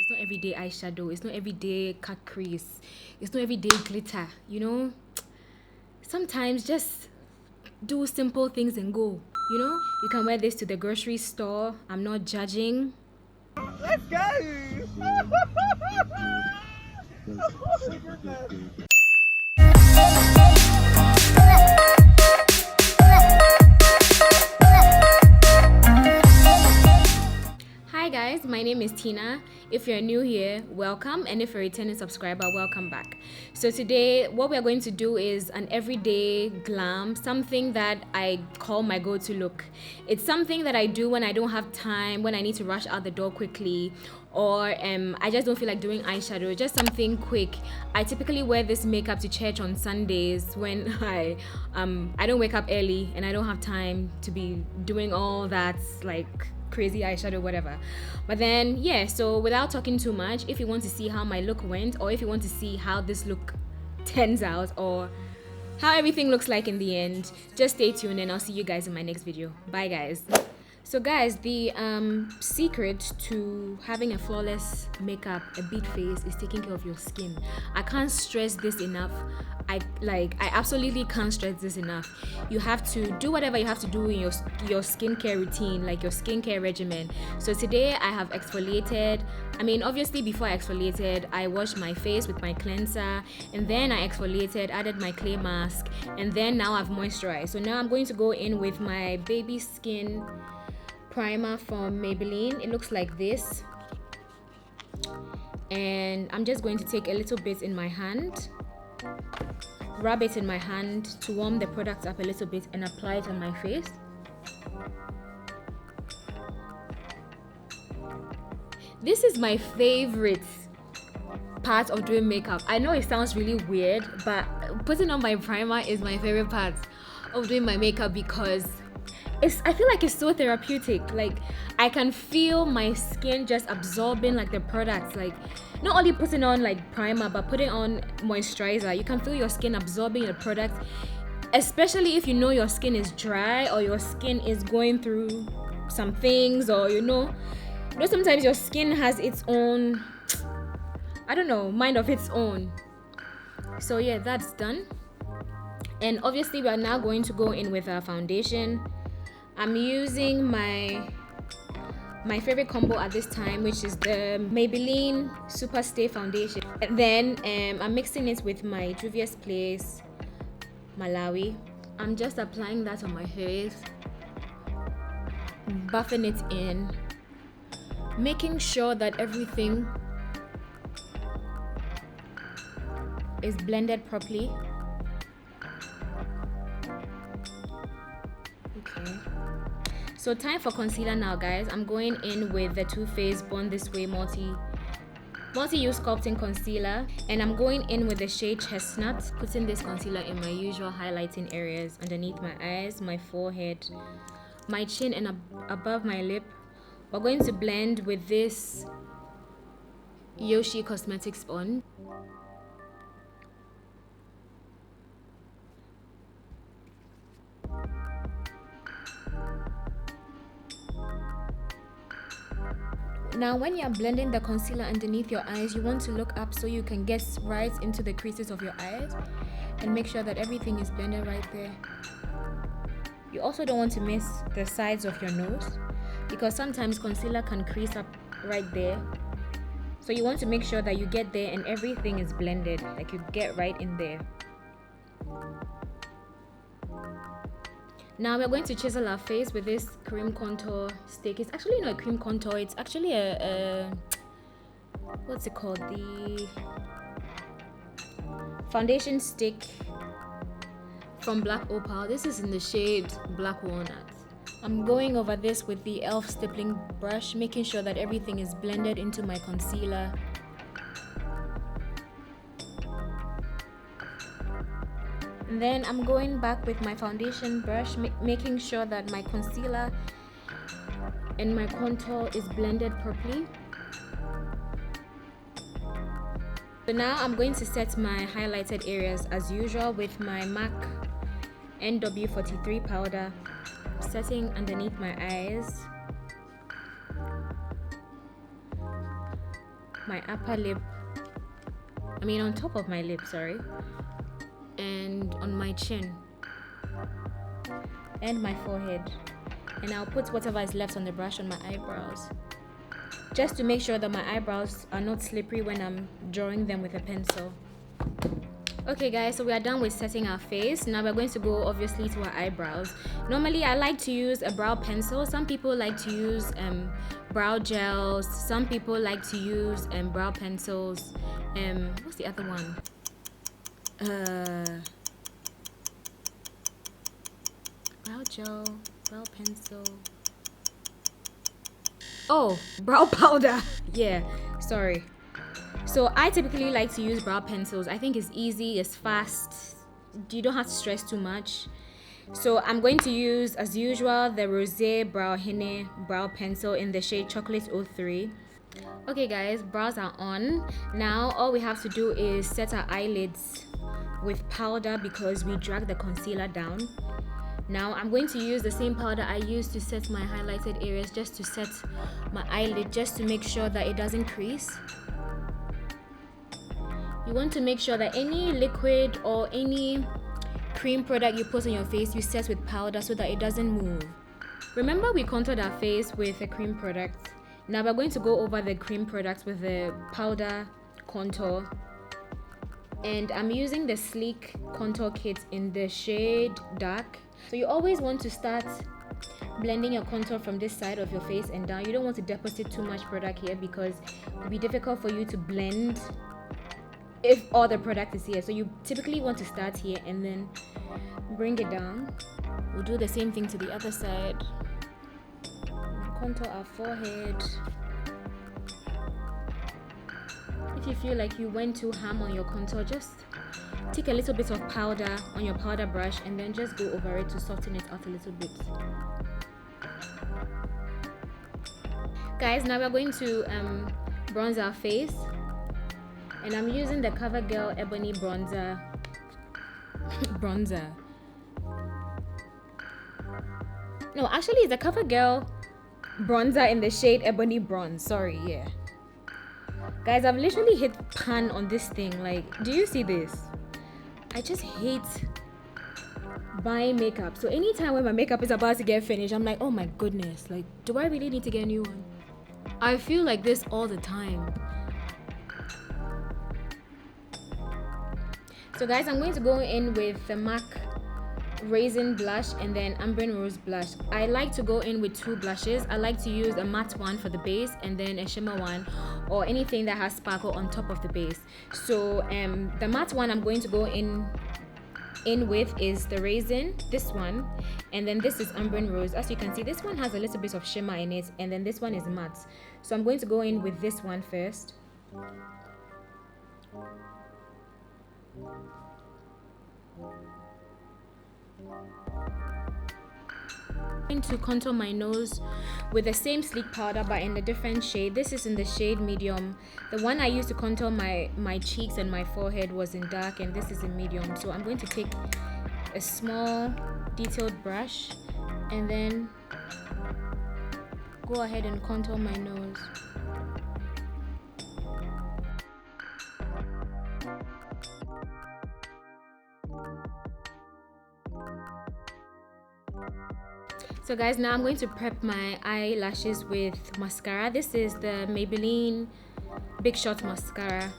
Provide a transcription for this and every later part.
It's not everyday eyeshadow. It's not everyday cut crease. It's not everyday glitter, you know? Sometimes just do simple things and go, you know? You can wear this to the grocery store. I'm not judging. Let's go! Hi guys, my name is Tina. If you're new here, welcome, and if you're a returning subscriber, welcome back. So today what we're going to do is an everyday glam, something that I call my go-to look. It's something that I do when I don't have time, when I need to rush out the door quickly, or I just don't feel like doing eyeshadow, just something quick. I typically wear this makeup to church on Sundays when I don't wake up early and I don't have time to be doing all that like crazy eyeshadow, whatever. But then yeah, so without talking too much, if you want to see how my look went, or if you want to see how this look turns out, or how everything looks like in the end, just stay tuned and I'll see you guys in my next video. Bye guys. So guys, the secret to having a flawless makeup, a beat face, is taking care of your skin. I can't stress this enough. I absolutely can't stress this enough. You have to do whatever you have to do in your skincare routine, like your skincare regimen. So today I have exfoliated. I mean, obviously before I exfoliated, I washed my face with my cleanser, and then I exfoliated, added my clay mask, and then now I've moisturized. So now I'm going to go in with my baby skin primer from Maybelline. It looks like this, and I'm just going to take a little bit in my hand, rub it in my hand to warm the product up a little bit, and apply it on my face. This is my favorite part of doing makeup. I know it sounds really weird, but putting on my primer is my favorite part of doing my makeup because I feel like it's so therapeutic. Like, I can feel my skin just absorbing like the products, like not only putting on like primer but putting on moisturizer. You can feel your skin absorbing the product, especially if you know your skin is dry or your skin is going through some things, or you know sometimes your skin has its own, I don't know, mind of its own. So yeah, that's done. And obviously we are now going to go in with our foundation. I'm using my favorite combo at this time, which is the Maybelline Super Stay Foundation. And then I'm mixing it with my Juvia's Place Malawi. I'm just applying that on my face, buffing it in, making sure that everything is blended properly. Okay. So time for concealer now, guys. I'm going in with the Too Faced Born This Way multi-use sculpting concealer, and I'm going in with the shade Chestnut, putting this concealer in my usual highlighting areas underneath my eyes, my forehead, my chin, and above my lip. We're going to blend with this Yoshi Cosmetics sponge. Now when you're blending the concealer underneath your eyes, you want to look up so you can get right into the creases of your eyes and make sure that everything is blended right there. You also don't want to miss the sides of your nose, because sometimes concealer can crease up right there. So you want to make sure that you get there and everything is blended, like you get right in there. Now we're going to chisel our face with this cream contour stick. It's actually not a cream contour, it's actually a what's it called? The foundation stick from Black Opal. This is in the shade Black Walnut. I'm going over this with the e.l.f. stippling brush, making sure that everything is blended into my concealer. And then I'm going back with my foundation brush, making sure that my concealer and my contour is blended properly. So now I'm going to set my highlighted areas as usual with my MAC NW43 powder, setting underneath my eyes. my upper lip, on top of my lip, sorry, and on my chin and my forehead. And I'll put whatever is left on the brush on my eyebrows, just to make sure that my eyebrows are not slippery when I'm drawing them with a pencil. Okay guys, so we are done with setting our face. Now we're going to go obviously to our eyebrows. Normally I like to use a brow pencil. Some people like to use brow gels. Some people like to use brow pencils. What's the other one? Brow gel, brow pencil. Oh, brow powder. Yeah, sorry. So I typically like to use brow pencils. I think it's easy, it's fast. You don't have to stress too much. So I'm going to use, as usual, the Rosé Brow Hine brow pencil in the shade Chocolate 03. Okay guys, brows are on. Now all we have to do is set our eyelids with powder because we drag the concealer down. Now I'm going to use the same powder I used to set my highlighted areas, just to set my eyelid, just to make sure that it doesn't crease. You want to make sure that any liquid or any cream product you put on your face, you set with powder so that it doesn't move. Remember, we contoured our face with a cream product. Now we're going to go over the cream product with the powder contour. And I'm using the Sleek Contour Kit in the shade Dark. So you always want to start blending your contour from this side of your face and down. You don't want to deposit too much product here because it will be difficult for you to blend if all the product is here. So you typically want to start here and then bring it down. We'll do the same thing to the other side. Contour our forehead. If you feel like you went too ham on your contour, just take a little bit of powder on your powder brush and then just go over it to soften it out a little bit. Guys, now we're going to bronze our face. And I'm using the CoverGirl Ebony Bronzer. No, actually it's the CoverGirl bronzer in the shade Ebony Bronze. Sorry, yeah. Guys, I've literally hit pan on this thing. Like, do you see this? I just hate buying makeup. So anytime when my makeup is about to get finished, I'm like, oh my goodness. Like, do I really need to get a new one? I feel like this all the time. So guys, I'm going to go in with the MAC Raizin blush and then Amber Rose blush. I like to go in with two blushes. I like to use a matte one for the base and then a shimmer one or anything that has sparkle on top of the base. So the matte one I'm going to go in with is the Raizin, this one, and then this is Amber Rose. As you can see, this one has a little bit of shimmer in it and then this one is matte. So I'm going to go in with this one first. I'm going to contour my nose with the same sleek powder but in a different shade. This is in the shade medium. The one I used to contour my cheeks and my forehead was in dark and this is in medium. So I'm going to take a small detailed brush and then go ahead and contour my nose. So guys, now I'm going to prep my eyelashes with mascara. This is the Maybelline Big Shot Mascara.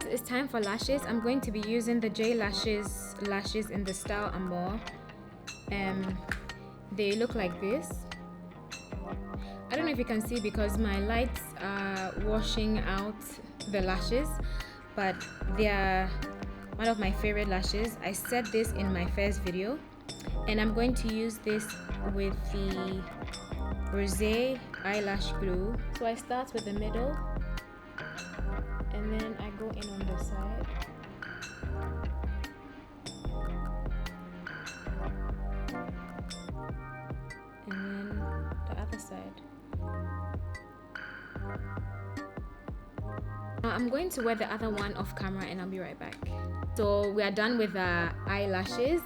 It's time for lashes. I'm going to be using the J lashes in the style Amore. They look like this. I don't know if you can see because my lights are washing out the lashes, but they are one of my favorite lashes. I said this in my first video. And I'm going to use this with the Rosé eyelash glue. So I start with the middle and then I go in on the side. And then the other side. Now I'm going to wear the other one off camera and I'll be right back. So we are done with the eyelashes.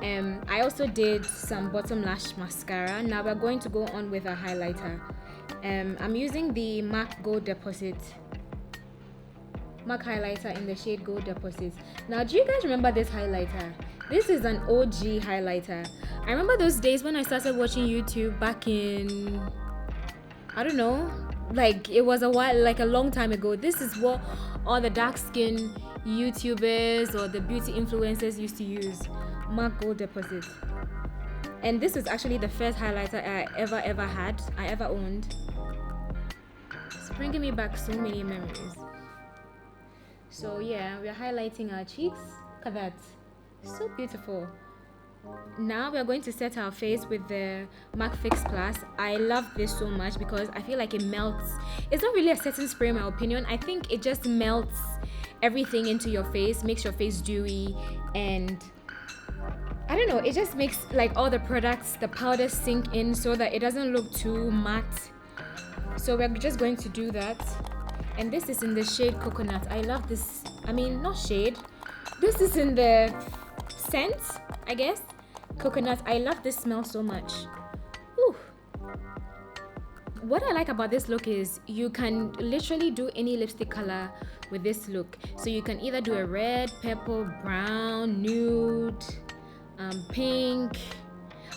I also did some bottom lash mascara. Now we're going to go on with a highlighter. I'm using the MAC Gold Deposit MAC highlighter in the shade Gold Deposit. Now, do you guys remember this highlighter? This is an OG highlighter. I remember those days when I started watching YouTube back in, I don't know, like it was a while, like a long time ago. This is what all the dark skin YouTubers or the beauty influencers used to use, MAC Gold Deposit. And this was actually the first highlighter I ever owned. It's bringing me back so many memories. So yeah, we're highlighting our cheeks. Look at that, so beautiful. Now we're going to set our face with the MAC Fix Plus. I love this so much because I feel like it melts. It's not really a setting spray in my opinion. I think it just melts everything into your face, makes your face dewy, and I don't know, it just makes like all the products, the powders sink in so that it doesn't look too matte. So we're just going to do that. And this is in the shade Coconut. I love this. I mean, not shade. This is in the scent, I guess. Coconut. I love this smell so much. Whew. What I like about this look is you can literally do any lipstick color with this look. So you can either do a red, purple, brown, nude, pink,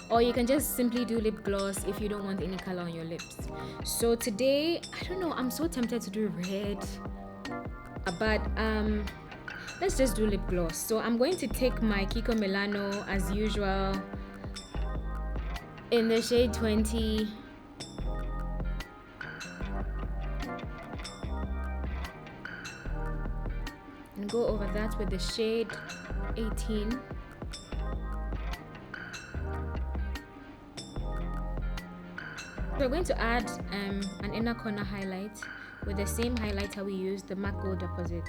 or you can just simply do lip gloss if you don't want any color on your lips. So today, I don't know, I'm so tempted to do red, but let's just do lip gloss. So I'm going to take my Kiko Milano as usual in the shade 20. And go over that with the shade 18. We're going to add an inner corner highlight with the same highlighter we used, the MAC Gold Deposit.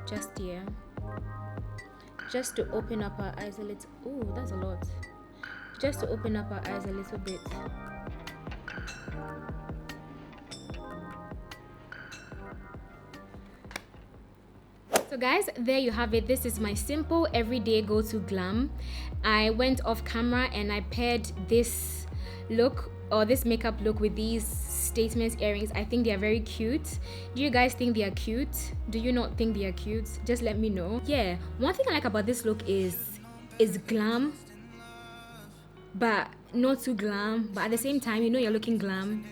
Just here. Just to open up our eyes a little. Oh, that's a lot. Just to open up our eyes a little bit. So guys, there you have it. This is my simple everyday go-to glam. I went off camera and I paired this look or this makeup look with these statement earrings. I think they are very cute. Do you guys think they are cute? Do you not think they are cute? Just let me know. Yeah, one thing I like about this look is glam, but not too glam, but at the same time, you know, you're looking glam.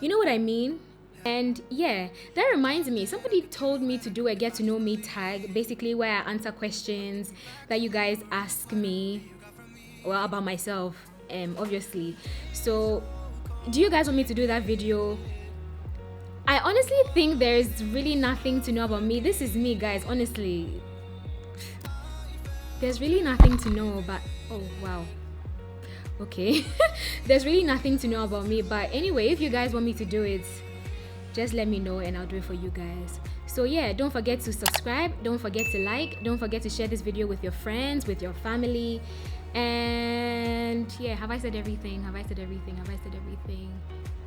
You know what I mean? And yeah, that reminds me, somebody told me to do a get to know me tag, basically where I answer questions that you guys ask me, well, about myself, obviously. So do you guys want me to do that video? I honestly think there's really nothing to know about me. This is me, guys, honestly. There's really nothing to know, but oh wow, okay. There's really nothing to know about me, but anyway, if you guys want me to do it, just let me know and I'll do it for you guys. So yeah, don't forget to subscribe, don't forget to like, don't forget to share this video with your friends, with your family. And yeah, have I said everything? Have I said everything? Have I said everything?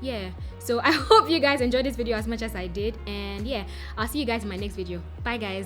Yeah, so I hope you guys enjoyed this video as much as I did, and yeah, I'll see you guys in my next video. Bye guys.